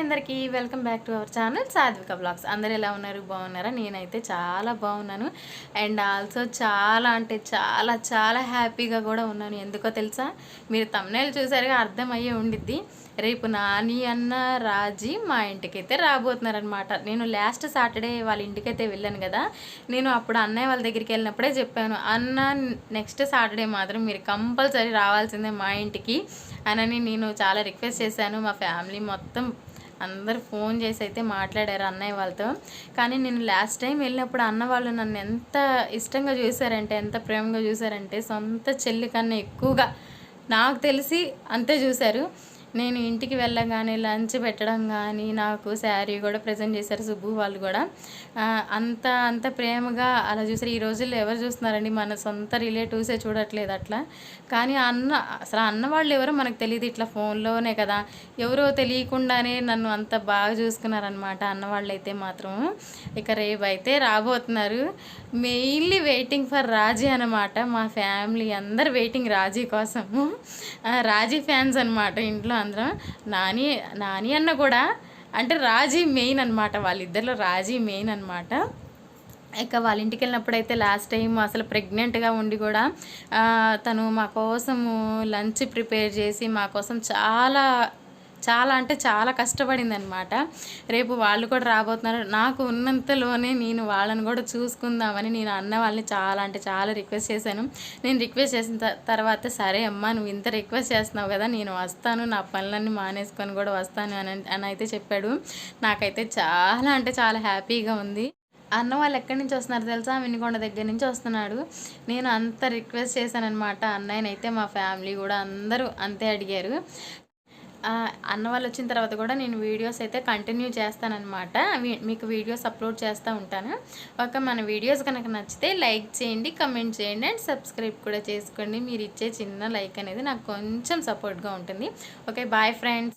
అందరికీ welcome back to our channel సాత్విక blogs. అందరూ ఎలా ఉన్నారు? బాగున్నారా? నేనైతే చాలా బాగున్నాను. అండ్ ఆల్సో చాలా అంటే చాలా చాలా హ్యాపీగా కూడా ఉన్నాను. ఎందుకో తెలుసా? మీరు థంబ్నెయిల్ చూసారుగా, అర్థమయ్యే ఉండిద్ది. రేపు నాని అన్న రాజీ మా ఇంటికైతే రాబోతున్నారనమాట. నేను లాస్ట్ సాటర్డే వాళ్ళ ఇంటికైతే వెళ్ళాను కదా. నేను అప్పుడు అన్నయ్య వాళ్ళ దగ్గరికి వెళ్ళినప్పుడే చెప్పాను, అన్న నెక్స్ట్ సాటర్డే మాత్రం మీరు కంపల్సరీ రావాల్సిందే మా ఇంటికి అని నేను చాలా రిక్వెస్ట్ చేశాను. మా ఫ్యామిలీ మొత్తం అందరు ఫోన్ చేసి అయితే మాట్లాడారు అన్నయ్య వాళ్ళతో. కానీ నేను లాస్ట్ టైం వెళ్ళినప్పుడు అన్న వాళ్ళు నన్ను ఎంత ఇష్టంగా చూశారంటే, ఎంత ప్రేమగా చూశారంటే, సొంత చెల్లి కన్నా ఎక్కువగా నాకు తెలిసి అంతే చూశారు. నేను ఇంటికి వెళ్ళగానే లంచ్ పెట్టడం కానీ, నాకు శారీ కూడా ప్రజెంట్ చేశారు సుబ్బు వాళ్ళు కూడా. అంత అంత ప్రేమగా అలా చూసారు. ఈ రోజుల్లో ఎవరు చూస్తున్నారండి? మన సొంత రిలేటివ్సే చూడట్లేదు అట్లా. కానీ అసలు అన్న వాళ్ళు ఎవరో మనకు తెలియదు, ఇట్లా ఫోన్లోనే కదా. ఎవరో తెలియకుండానే నన్ను అంత బాగా చూసుకున్నారనమాట అన్న వాళ్ళు అయితే మాత్రం. ఇక రేపు అయితే రాబోతున్నారు. మెయిన్లీ వెయిటింగ్ ఫర్ రాజీ అనమాట. మా ఫ్యామిలీ అందరు వెయిటింగ్ రాజీ కోసము. రాజీ ఫ్యాన్స్ అనమాట ఇంట్లో అందరం. నాని అన్న కూడా అంటే రాజీ మెయిన్ అనమాట. వాళ్ళిద్దరిలో రాజీ మెయిన్ అనమాట. ఇక వాళ్ళ ఇంటికి వెళ్ళినప్పుడైతే లాస్ట్ టైం అసలు ప్రెగ్నెంట్గా ఉండి కూడా తను మా కోసము లంచ్ ప్రిపేర్ చేసి మా కోసం చాలా చాలా అంటే చాలా కష్టపడింది అనమాట. రేపు వాళ్ళు కూడా రాబోతున్నారు. నాకు ఉన్నంతలోనే నేను వాళ్ళని కూడా చూసుకుందామని నేను అన్న వాళ్ళని చాలా అంటే చాలా రిక్వెస్ట్ చేశాను. నేను రిక్వెస్ట్ చేసిన తర్వాత, సరే అమ్మ నువ్వు ఇంత రిక్వెస్ట్ చేస్తున్నావు కదా, నేను వస్తాను, నా పనులన్నీ మానేసుకొని కూడా వస్తాను అని అయితే చెప్పాడు. నాకైతే చాలా అంటే చాలా హ్యాపీగా ఉంది. అన్న వాళ్ళు ఎక్కడి నుంచి వస్తున్నారు తెలుసా? వినుకొండ దగ్గర నుంచి వస్తున్నాడు. నేను అంత రిక్వెస్ట్ చేశానమాట అన్నయ్యనైతే. మా ఫ్యామిలీ కూడా అందరూ అంతే అడిగారు. అన్న వాళ్ళు వచ్చిన తర్వాత కూడా నేను వీడియోస్ అయితే కంటిన్యూ చేస్తానన్నమాట. మీకు వీడియోస్ అప్లోడ్ చేస్తూ ఉంటాను. మన వీడియోస్ కనుక నచ్చితే లైక్ చేయండి, కమెంట్ చేయండి అండ్ సబ్స్క్రైబ్ కూడా చేసుకోండి. మీరు ఇచ్చే చిన్న లైక్ అనేది నాకు కొంచెం సపోర్ట్గా ఉంటుంది. Okay, bye friends.